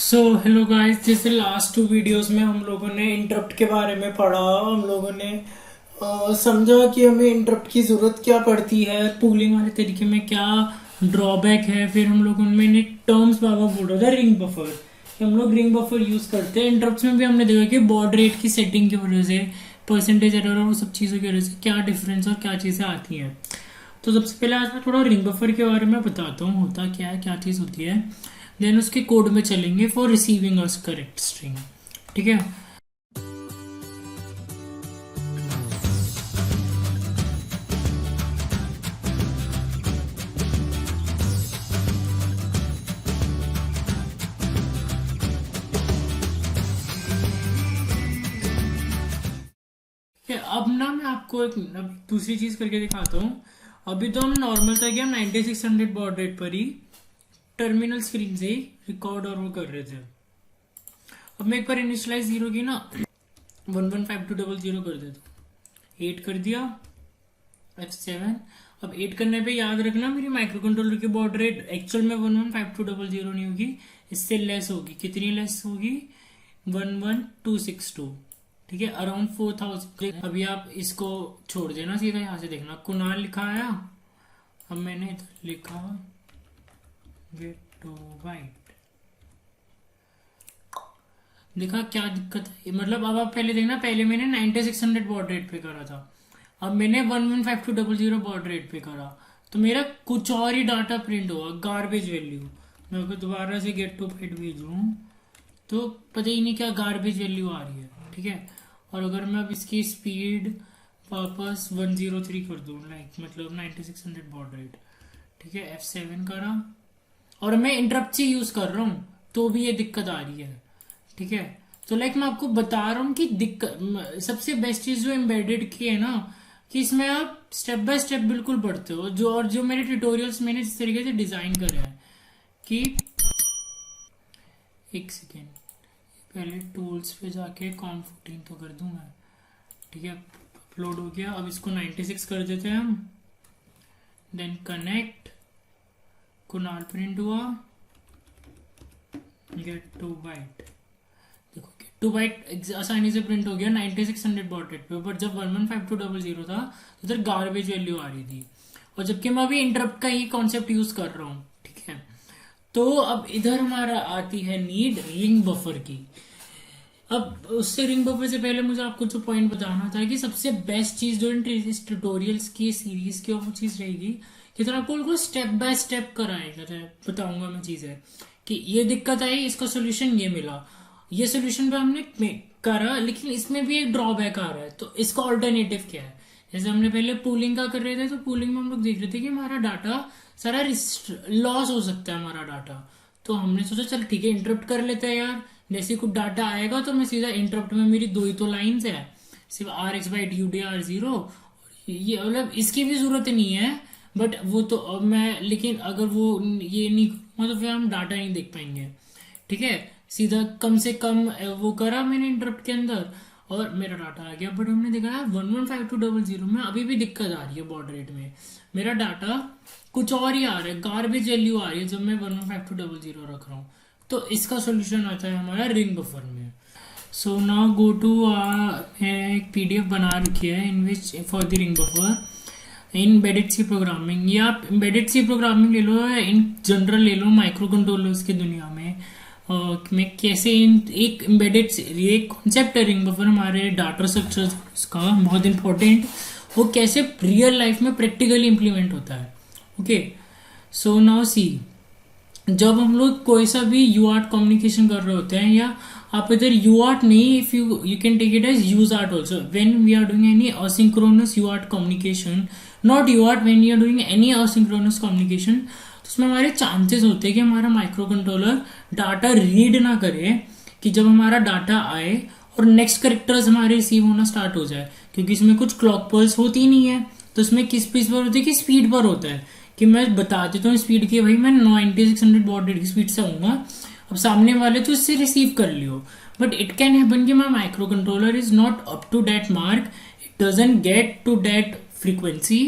So hello guys, जैसे last 2 videos में हम लोगों ने इंटरप्ट के बारे में पढ़ा। हम लोगों ने समझा कि हमें इंटरप्ट की ज़रूरत क्या पड़ती है, पूलिंग वाले तरीके में क्या ड्रॉबैक है। फिर हम लोगों ने टर्म्स बाबा बोल रहा था रिंग बफर, कि हम लोग रिंग बफर यूज़ करते हैं। इंटरप्ट्स में भी हमने देखा कि बॉड रेट की सेटिंग की वजह से, परसेंटेज एरर और वो सब चीज़ों की वजह से क्या डिफरेंस और क्या चीज़ें आती हैं। तो सबसे पहले आज मैं थोड़ा रिंग बफर के बारे में बताता हूँ, होता क्या है, क्या चीज़ होती है। देन उसके कोड में चलेंगे for receiving a correct string. ठीक है। अब ना मैं आपको एक अब दूसरी चीज करके दिखाता हूँ। अभी तो हम नॉर्मल था कि हम 9600 बॉड रेट पर ही टर्मिनल स्क्रीन से ही रिकॉर्ड और वो कर रहे थे। अब मैं एक बार इनिशियलाइज जीरो की ना 115200 कर देता हूँ। 8 कर दिया, F7। अब 8 करने पे याद रखना मेरी माइक्रो कंट्रोलर की बॉड रेट एक्चुअल में 115200 नहीं होगी, इससे लेस होगी। कितनी लेस होगी? 11262। ठीक है, अराउंड 4000। अभी आप इसको छोड़ देना, सीधा यहाँ से देखना कुणाल लिखा आया। अब मैंने इधर लिखा गेट टू बाइट। देखा क्या दिक्कत है? मतलब अब आप पहले देखना, पहले मैंने 9600 बॉड रेट पे करा था, अब मैंने 115200 बॉड रेट पे करा, तो मेरा कुछ और ही डाटा प्रिंट हुआ, गार्बेज वैल्यू। मैं अगर दोबारा से गेट टू बाइट भेजूं तो पता ही नहीं क्या गार्बेज वैल्यू आ रही है। ठीक है। और अगर मैं अब इसकी स्पीड वापस 103 कर दूं, लाइक मतलब 9600 बॉड रेट। ठीक है, F7 करा और मैं इंटरप्ट से यूज कर रहा हूँ तो भी ये दिक्कत आ रही है। ठीक है। तो लाइक मैं आपको बता रहा हूँ कि दिक्कत सबसे बेस्ट चीज जो एम्बेडेड की है ना, कि इसमें आप स्टेप बाय स्टेप बिल्कुल पढ़ते हो। जो मेरे ट्यूटोरियल्स मैंने जिस तरीके से डिजाइन करे हैं कि एक सेकेंड, पहले टूल्स पे जाके कॉम14 तो कर दूं मैं। ठीक है, अपलोड हो गया। अब इसको 96 कर देते हैं हम। देन कनेक्ट, कुणाल प्रिंट हुआ, गेट टू बाइट। देखो गेट टू बाइट आसानी से प्रिंट हो गया 9600 बॉड रेट पे। बट जब 115200 था तो इधर गार्बेज वैल्यू आ रही थी, और जबकि मैं अभी इंटरप्ट का ही कॉन्सेप्ट यूज कर रहा हूँ। ठीक है। तो अब इधर हमारा आती है नीड रिंग बफर की। अब उससे रिंग बफर से पहले मुझे आपको जो पॉइंट बताना था कि सबसे बेस्ट चीज जो इस ट्यूटोरियल्स की सीरीज की वो चीज रहेगी कि तो आपको बिल्कुल स्टेप बाय स्टेप कराएगा, बताऊंगा मैं चीजें कि ये दिक्कत आई, इसका सोल्यूशन ये मिला, ये सोल्यूशन पे हमने करा, लेकिन इसमें भी एक ड्रॉबैक आ रहा है, तो इसका ऑल्टरनेटिव क्या है। जैसे हमने पहले पूलिंग का कर रहे थे, तो पूलिंग में हम लोग देख रहे थे कि हमारा डाटा सारा लॉस हो सकता है हमारा डाटा। तो हमने सोचा चल ठीक है इंटरप्ट कर लेते हैं यार, जैसे कुछ डाटा आएगा तो मैं सीधा इंटरप्ट में, मेरी दो ही तो लाइंस है, सिर्फ RX बाई DUDR0। ये मतलब इसकी भी जरूरत नहीं है, बट वो तो अब मैं, लेकिन अगर वो ये नहीं करूंगा तो फिर हम डाटा नहीं देख पाएंगे। ठीक है, सीधा कम से कम वो करा मैंने इंटरप्ट के अंदर और मेरा डाटा आ गया। बट हमने देखा है 115200 में अभी भी दिक्कत आ रही है बॉड रेट में, मेरा डाटा कुछ और ही आ रहा है, गार्बेज वैल्यू आ रही है जब मैं 115200 रख रहा हूँ। तो इसका सोल्यूशन आता है हमारा रिंग बफर में। सो नाउ गो टू एक PDF बना रखी है in which for the ring buffer in embedded C programming, या आप एम्बेडेड सी प्रोग्रामिंग ले लो, इन जनरल ले लो, माइक्रो कंट्रोलर्स की दुनिया में में कैसे इन एक एम्बेडेड ये कॉन्सेप्ट है रिंग बफर, हमारे डाटा स्ट्रक्चर का बहुत इंपॉर्टेंट, वो कैसे रियल लाइफ में प्रैक्टिकली इंप्लीमेंट होता है। ओके, सो नाउ सी, जब हम लोग कोई सा भी यूआर्ट कम्युनिकेशन कर रहे होते हैं, या आप इधर यूआर्ट नहीं, if you can take it as UART also when we are doing any asynchronous UART communication, not UART, when we are doing any asynchronous communication, तो उसमें हमारे चांसेस होते हैं कि हमारा माइक्रो कंट्रोलर डाटा रीड ना करे, कि जब हमारा डाटा आए और नेक्स्ट करेक्टर्स हमारे रिसीव होना स्टार्ट हो जाए, क्योंकि इसमें कुछ क्लॉक पल्स होती नहीं है, तो इसमें किस स्पीड पर होती है, कि स्पीड पर होता है, कि मैं बता देता हूँ स्पीड की, भाई मैं 9600 बॉड रेट की स्पीड से आऊंगा, अब सामने वाले तो इससे रिसीव कर लियो। बट इट कैन हैपन कि my microcontroller is not up to that mark, it doesn't get to that frequency,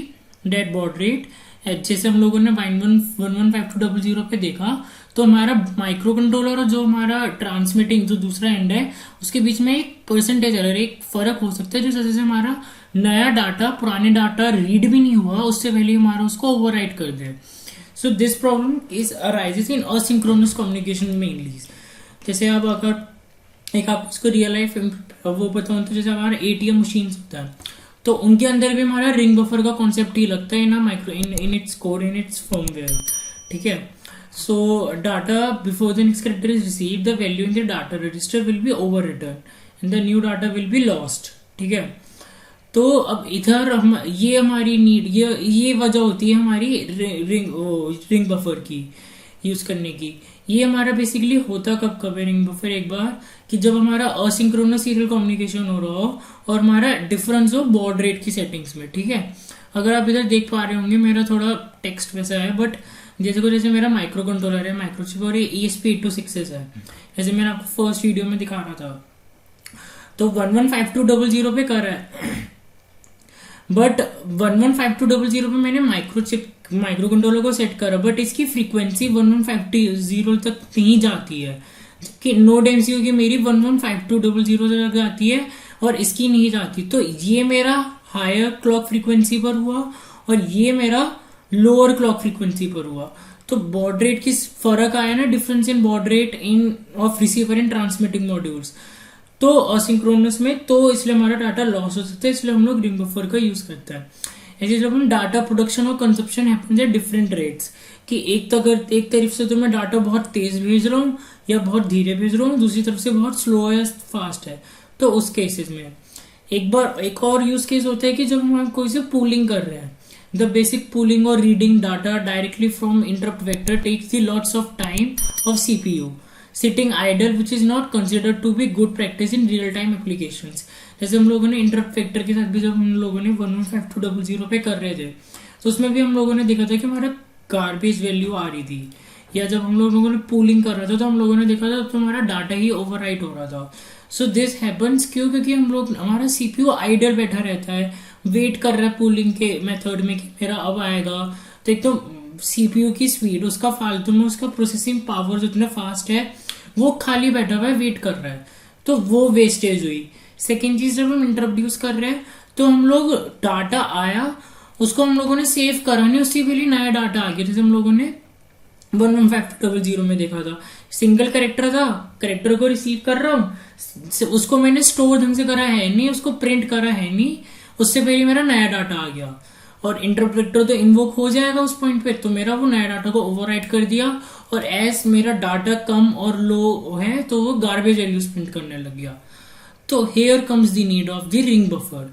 that baud rate, जैसे हम लोगों ने वाइन 11520 पे देखा, तो हमारा माइक्रो कंट्रोलर और जो हमारा ट्रांसमिटिंग जो दूसरा एंड है उसके बीच में एक परसेंटेज एरर, एक फर्क हो सकता है, जो जैसे हमारा नया डाटा पुराने डाटा रीड भी नहीं हुआ उससे पहले हमारा उसको ओवरराइट कर दे। So this problem is arises in asynchronous communication mainly. जैसे अब अगर एक आप उसको रियल लाइफ वो बताऊं तो जैसे हमारा एटीएम मशीन होता है, तो उनके अंदर भी हमारा रिंग बफर का कॉन्सेप्ट ही लगता है ना, micro in its code, in its firmware, ठीक है। सो data before the next character is receive, the value in the data register will be over return and the new data will be lost, ठीक है। तो अब इधर हम ये हमारी नीड, ये वजह होती है हमारी रिंग बफर की यूज करने की। ये हमारा बेसिकली होता कब कब है रिंग बफर, एक बार कि जब हमारा असिंक्रोनस सीरियल कम्युनिकेशन हो रहा हो और हमारा डिफरेंस हो बॉड रेट की सेटिंग्स में, ठीक है। अगर आप इधर देख पा रहे होंगे मेरा थोड़ा टेक्स्ट वैसा है, बट जैसे मेरा माइक्रो कंट्रोलर है, माइक्रोचिप, और ये ESP8266 है, जैसे मैंने आपको फर्स्ट वीडियो में दिखा रहा था, तो 115200 पे कर रहा है, बट 115200 पे मैंने माइक्रो कंट्रोलर को सेट करा, बट इसकी फ्रीक्वेंसी 1150 तक नहीं जाती है, कि नोड MCU की मेरी 115200 तक जाती है और इसकी नहीं जाती। तो ये मेरा हायर क्लॉक फ्रीक्वेंसी पर हुआ और ये मेरा लोअर क्लॉक फ्रीक्वेंसी पर हुआ, तो बॉड रेट की फर्क आया ना, difference in baud rate in of receiver in transmitting modules, तो असिंक्रोनस में, तो इसलिए हमारा डाटा लॉस हो सकता है, इसलिए हम लोग रिंग बफर का यूज करते हैं। ऐसे जब हम डाटा प्रोडक्शन और consumption happens at different rates, कि एक तरफ से तो मैं डाटा बहुत तेज भेज रहा हूँ या बहुत धीरे भेज रहा हूँ, दूसरी तरफ से बहुत स्लो या फास्ट है, तो उस केसेस में एक और यूज केस होता है कि जब हम कोई से पूलिंग कर रहे हैं, द बेसिक पूलिंग और reading data directly from interrupt vector takes the lots of time of CPU sitting idle, which is not considered to be good practice in real time applications। जैसे हम लोगों ने interrupt vector के साथ भी जब हम लोगों ने 115200 पे कर रहे थे, तो उसमें भी हम लोगों ने देखा था कि हमारा गार्बेज वैल्यू आ रही थी, या जब हम लोगों ने पूलिंग कर रहा था तो हम लोगों ने देखा था तो हमारा डाटा ही ओवरराइट हो रहा था। सो दिस हैपन्स क्यों? क्योंकि हमारा CPU आइडल बैठा रहता है, वेट कर रहा है पूलिंग के मेथड में कि मेरा अब आएगा। तो एक तो CPU की स्पीड, उसका फालतू में उसका प्रोसेसिंग पावर जितना फास्ट है, वो खाली बैठा हुआ है, वेट कर रहा है, तो वो वेस्टेज हुई। सेकेंड चीज, जब हम इंट्रोड्यूस कर रहे हैं तो हम लोग डाटा आया, उसको हम लोगों ने सेव करा नहीं, उससे पहले नया डाटा आ गया। जैसे हम लोगों ने 115200 में देखा था, सिंगल कैरेक्टर था, कैरेक्टर को रिसीव कर रहा हूं, उसको मैंने स्टोर ढंग से करा है नहीं, उसको प्रिंट करा है नहीं, उससे पहले मेरा नया डाटा आ गया, और इंटरप्ट वेक्टर तो इन्वोक हो जाएगा उस पॉइंट पे, तो मेरा वो नया डाटा को ओवरराइट कर दिया, और एज मेरा डाटा कम और लो है तो वो गार्बेज वैल्यूज प्रिंट करने लग गया। तो here comes the need of the ring buffer.